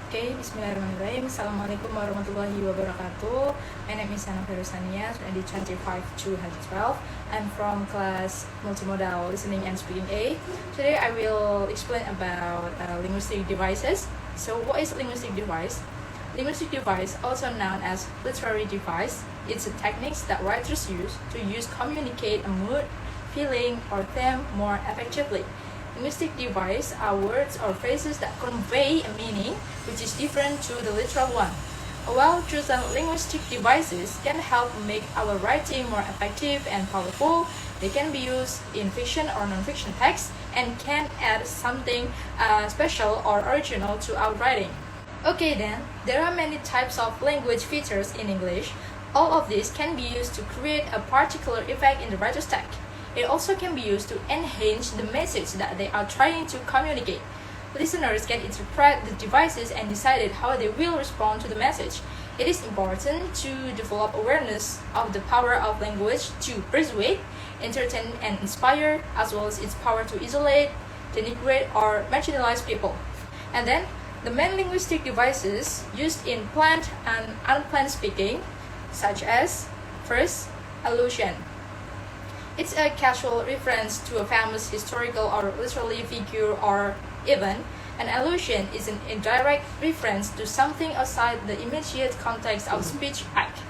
Okay, bismillahirrahmanirrahim. Assalamualaikum warahmatullahi wabarakatuh. My name is Fairussania, 2025-2012. I'm from class Multimodal Listening and Speaking A. Today I will explain about linguistic devices. So what is linguistic device? Linguistic device, also known as literary device, it's a technique that writers use to communicate a mood, feeling, or theme more effectively. Linguistic device are words or phrases that convey a meaning which is different to the literal one. Well-chosen linguistic devices can help make our writing more effective and powerful. They can be used in fiction or non-fiction text and can add something special or original to our writing. Okay then, there are many types of language features in English. All of these can be used to create a particular effect in the writer's text. It also can be used to enhance the message that they are trying to communicate. Listeners can interpret the devices and decide how they will respond to the message. It is important to develop awareness of the power of language to persuade, entertain, and inspire, as well as its power to isolate, denigrate, or marginalize people. And then, the main linguistic devices used in planned and unplanned speaking, such as, first, allusion. It's a casual reference to a famous historical or literary figure or event. An allusion is an indirect reference to something outside the immediate context of speech act.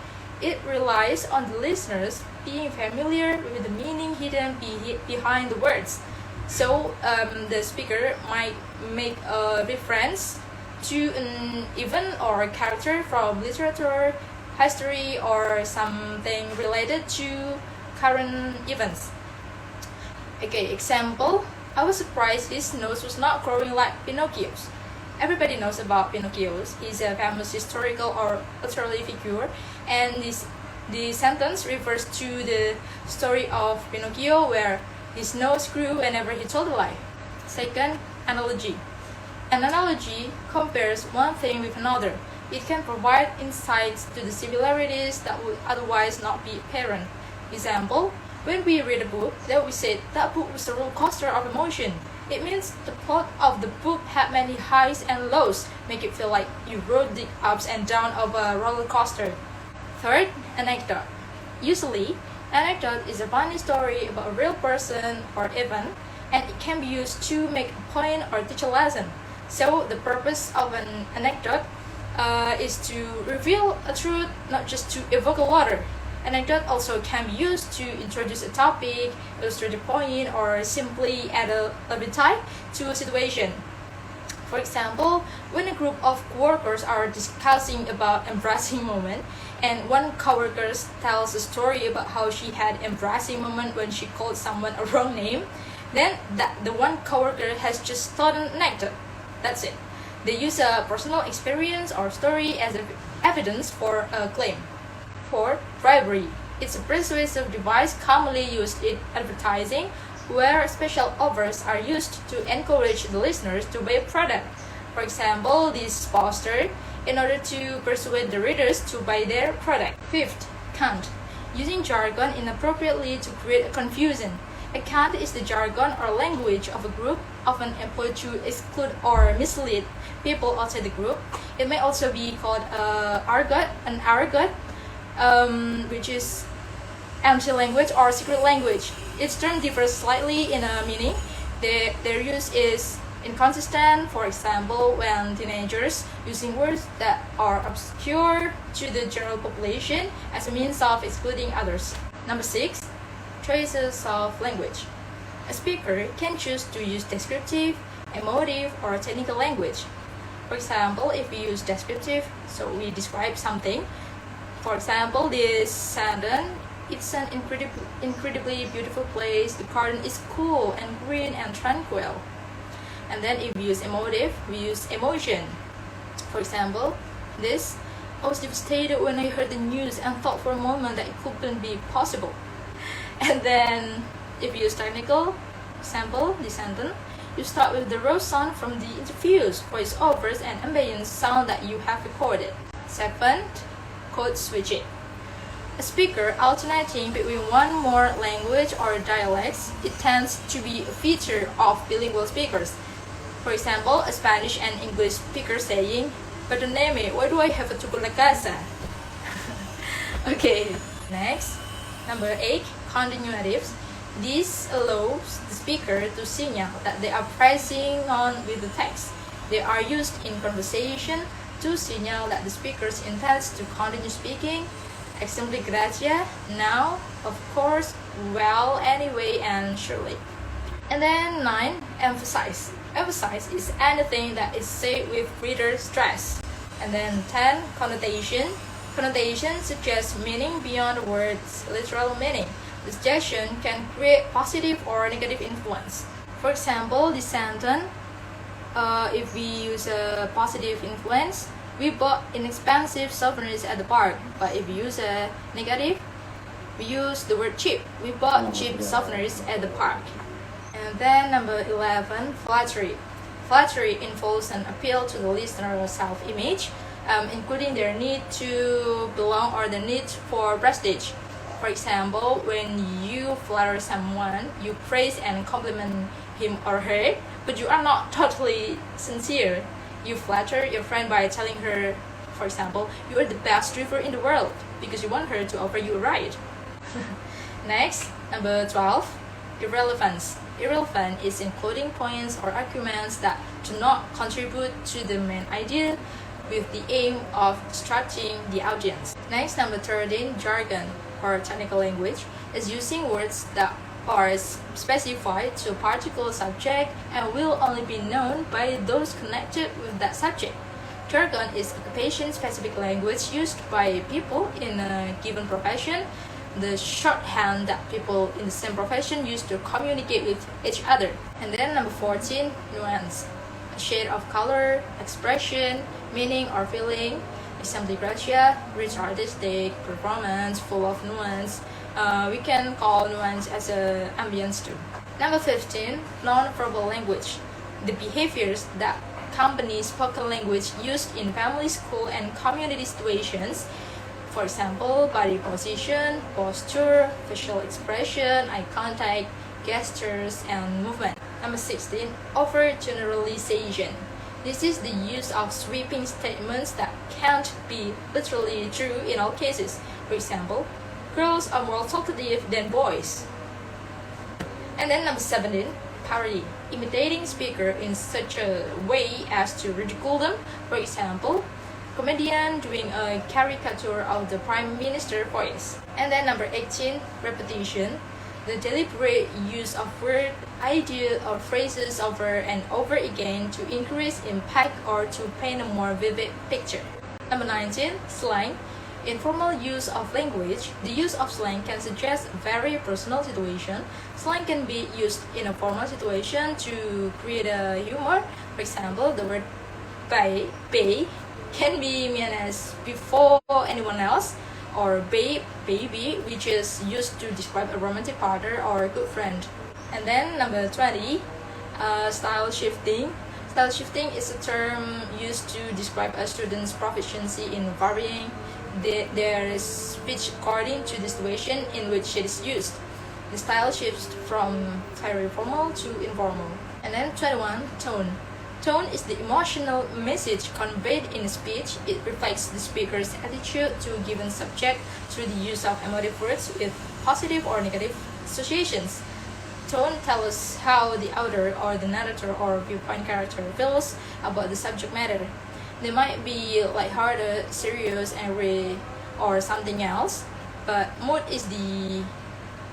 It relies on the listeners being familiar with the meaning hidden behind the words. So the speaker might make a reference to an event or character from literature, history, or something related to current events. Okay, example, I was surprised his nose was not growing like Pinocchio's. Everybody knows about Pinocchio's. He's a famous historical or literary figure, and the sentence refers to the story of Pinocchio where his nose grew whenever he told a lie. Second, analogy. An analogy compares one thing with another. It can provide insights to the similarities that would otherwise not be apparent. Example, when we read a book, then we say that book was a roller coaster of emotion. It means the plot of the book had many highs and lows, make it feel like you rode the ups and downs of a roller coaster. Third, anecdote. Usually, anecdote is a funny story about a real person or event, and it can be used to make a point or teach a lesson. So the purpose of an anecdote is to reveal a truth, not just to evoke a laughter. Anecdote also can be used to introduce a topic, illustrate a point, or simply add a appetite to a situation. For example, when a group of coworkers are discussing about embarrassing moment, and one coworker tells a story about how she had embarrassing moment when she called someone a wrong name, then the one coworker has just told an anecdote. That's it. They use a personal experience or story as evidence for a claim. Fourth, bribery. It's a persuasive device commonly used in advertising, where special offers are used to encourage the listeners to buy a product. For example, this poster, in order to persuade the readers to buy their product. Fifth, cant. Using jargon inappropriately to create a confusion. A cant is the jargon or language of a group, often employed to exclude or mislead people outside the group. It may also be called an argot, which is empty language or secret language. Each term differs slightly in a meaning. Their use is inconsistent, for example, when teenagers using words that are obscure to the general population as a means of excluding others. Number 6, choices of language. A speaker can choose to use descriptive, emotive, or technical language. For example, if we use descriptive, so we describe something. For example, this sentence, it's an incredibly beautiful place. The garden is cool and green and tranquil. And then if we use emotive, we use emotion. For example, this, I was devastated when I heard the news and thought for a moment that it couldn't be possible. And then if you use technical, example, this sentence, you start with the raw sound from the interviews, voiceovers, and ambient sound that you have recorded. 7, code switching. A speaker alternating between one more language or dialects, it tends to be a feature of bilingual speakers. For example, a Spanish and English speaker saying, Perdoname, why do I have to put la casa? Okay, next, number 8, continuatives. This allows the speaker to signal that they are pressing on with the text. They are used in conversation to signal that the speaker intends to continue speaking. Example, gracia, now, of course, well, anyway, and surely. And then 9, emphasize. Emphasize is anything that is said with greater stress. And then 10, connotation. Connotation suggests meaning beyond the word's literal meaning. The suggestion can create positive or negative influence. For example, this sentence, if we use a positive influence, we bought inexpensive souvenirs at the park. But if we use a negative, we use the word cheap. We bought cheap souvenirs at the park. And then number 11, flattery. Flattery involves an appeal to the listener's self-image, including their need to belong or the need for prestige. For example, when you flatter someone, you praise and compliment him or her, but you are not totally sincere. You flatter your friend by telling her, for example, you are the best driver in the world because you want her to offer you a ride. Next, number 12, irrelevance. Irrelevant is including points or arguments that do not contribute to the main idea with the aim of distracting the audience. Next, number 13, jargon or technical language is using words that are specified to a particular subject and will only be known by those connected with that subject. Jargon is occupation-specific language used by people in a given profession, the shorthand that people in the same profession use to communicate with each other. And then number 14, nuance. A shade of color, expression, meaning or feeling. Example, gracia, rich artistic performance, full of nuance. We can call nuance as an ambience too. Number 15, non-verbal language. The behaviors that accompany spoken language used in family, school, and community situations. For example, body position, posture, facial expression, eye contact, gestures, and movement. Number 16, overgeneralization. This is the use of sweeping statements that can't be literally true in all cases. For example, girls are more talkative than boys. And then number 17, parody. Imitating speaker in such a way as to ridicule them. For example, comedian doing a caricature of the prime minister voice. And then number 18, repetition. The deliberate use of word, idea, or phrases over and over again to increase impact or to paint a more vivid picture. Number 19, slang. Informal use of language. The use of slang can suggest very personal situation. Slang can be used in a formal situation to create a humor. For example, the word bay can be meant as before anyone else, or baby, which is used to describe a romantic partner or a good friend. And then number 20, style shifting. Style shifting is a term used to describe a student's proficiency in varying their speech according to the situation in which it is used. The style shifts from very formal to informal. And then 21, tone. Tone is the emotional message conveyed in speech. It reflects the speaker's attitude to a given subject through the use of emotive words with positive or negative associations. Tone tells us how the author or the narrator or viewpoint character feels about the subject matter. They might be lighthearted, serious, angry, or something else, but mood is the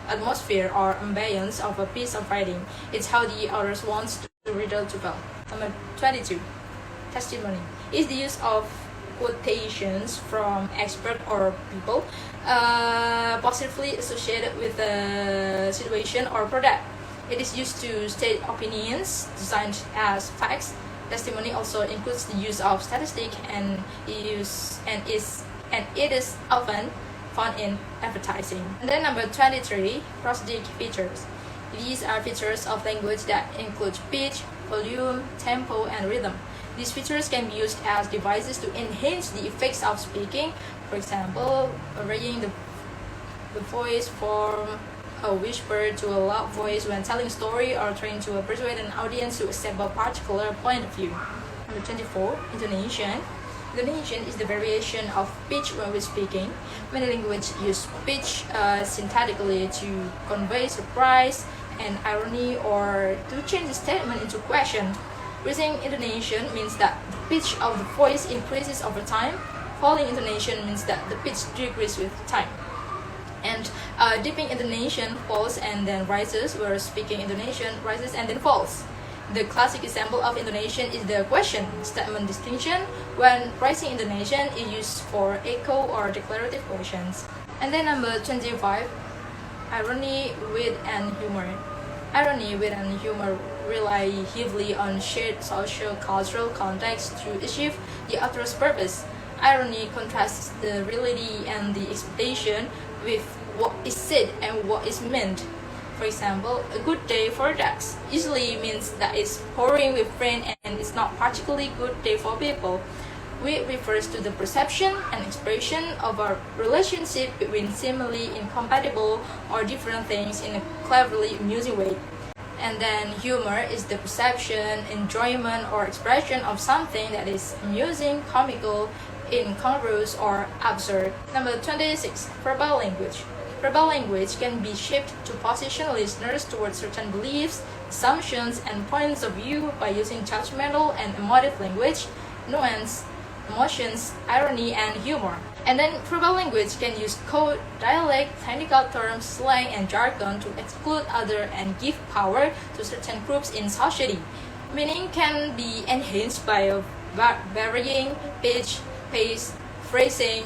atmosphere or ambience of a piece of writing. It's how the author wants the reader to feel. Number 22, testimony is the use of quotations from experts or people positively associated with a situation or product. It is used to state opinions designed as facts. Testimony also includes the use of statistics and it is often found in advertising. And then number 23, prosodic features. These are features of language that include pitch, volume, tempo, and rhythm. These features can be used as devices to enhance the effects of speaking. For example, raising the voice from a whisper to a loud voice when telling a story or trying to persuade an audience to accept a particular point of view. Number 24, intonation. Intonation is the variation of pitch when we're speaking. Many languages use pitch syntactically to convey surprise and irony or to change the statement into question. Raising intonation means that the pitch of the voice increases over time. Falling intonation means that the pitch decreases with time. And dipping intonation falls and then rises, whereas speaking intonation rises and then falls. The classic example of intonation is the question statement distinction, when rising intonation is used for echo or declarative questions. And then number 25, irony, wit, and humor. Irony, wit, and humor rely heavily on shared social-cultural context to achieve the author's purpose. Irony contrasts the reality and the expectation with what is said and what is meant. For example, a good day for dogs usually means that it's pouring with rain and it's not particularly good day for people. Wit refers to the perception and expression of a relationship between seemingly incompatible or different things in a cleverly amusing way. And then humor is the perception, enjoyment, or expression of something that is amusing, comical, incongruous, or absurd. Number 26, verbal language. Verbal language can be shaped to position listeners towards certain beliefs, assumptions, and points of view by using judgmental and emotive language, nuance, emotions, irony, and humor. And then verbal language can use code, dialect, technical terms, slang, and jargon to exclude others and give power to certain groups in society. Meaning can be enhanced by varying pitch, pace, phrasing,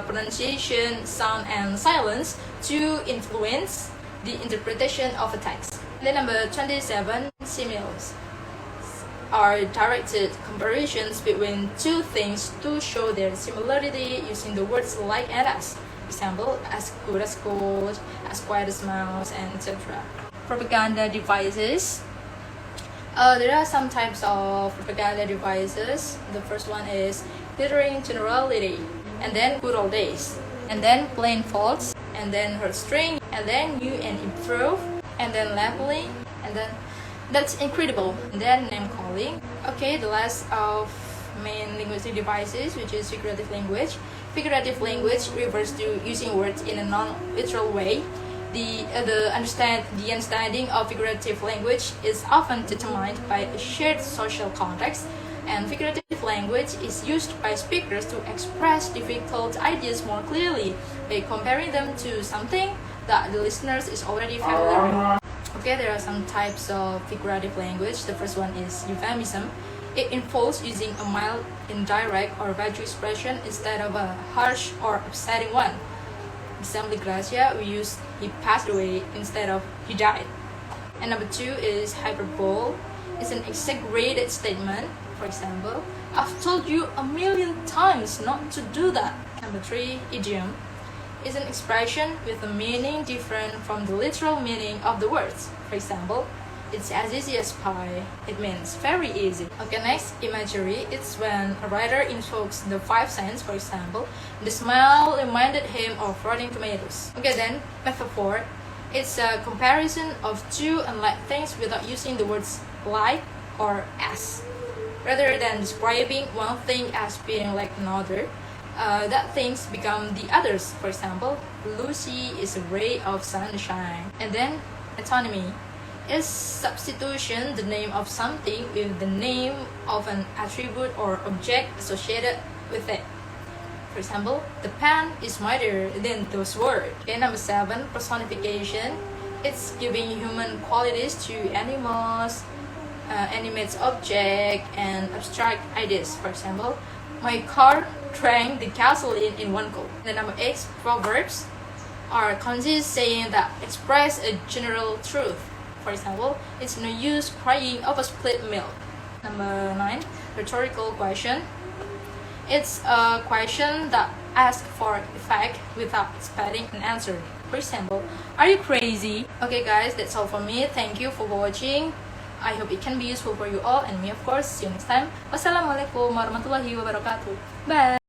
pronunciation, sound, and silence to influence the interpretation of a text. Then number 27, similes are directed comparisons between two things to show their similarity using the words like and as. Example, as good as gold, as quiet as mouse, and etc. Propaganda devices. There are some types of propaganda devices. The first one is glittering generality, and then good old days, and then plain faults, and then heartstring, and then new and improve, and then labeling, and then that's incredible, and then name calling. Okay, the last of main linguistic devices, which is figurative language. Figurative language refers to using words in a non-literal way. The understanding of figurative language is often determined by a shared social context, and figurative language is used by speakers to express difficult ideas more clearly by comparing them to something that the listeners is already familiar with. Okay, there are some types of figurative language. The first one is euphemism. It involves using a mild, indirect, or vague expression instead of a harsh or upsetting one. Example, Gracia, we use he passed away instead of he died. And number 2 is hyperbole. It's an exaggerated statement. For example, I've told you 1,000,000 times not to do that. Number 3, idiom. Is an expression with a meaning different from the literal meaning of the words. For example, it's as easy as pie. It means very easy. Okay, next, imagery. It's when a writer invokes the 5 senses. For example, the smile reminded him of rotting tomatoes. Okay, then, metaphor. It's a comparison of two unlike things without using the words like or as. Rather than describing one thing as being like another, that things become the others. For example, Lucy is a ray of sunshine. And then, metonymy is substitution the name of something with the name of an attribute or object associated with it. For example, the pen is mightier than those words. Okay, number 7, personification. It's giving human qualities to animals, animate objects, and abstract ideas. For example, my car drank the gasoline in one go. The number 8, proverbs are concise saying that express a general truth. For example, it's no use crying over spilled milk. Number 9, rhetorical question. It's a question that asks for effect without expecting an answer. For example, are you crazy? Okay guys, that's all for me. Thank you for watching. I hope it can be useful for you all and me of course. See you next time. Wassalamualaikum warahmatullahi wabarakatuh. Bye.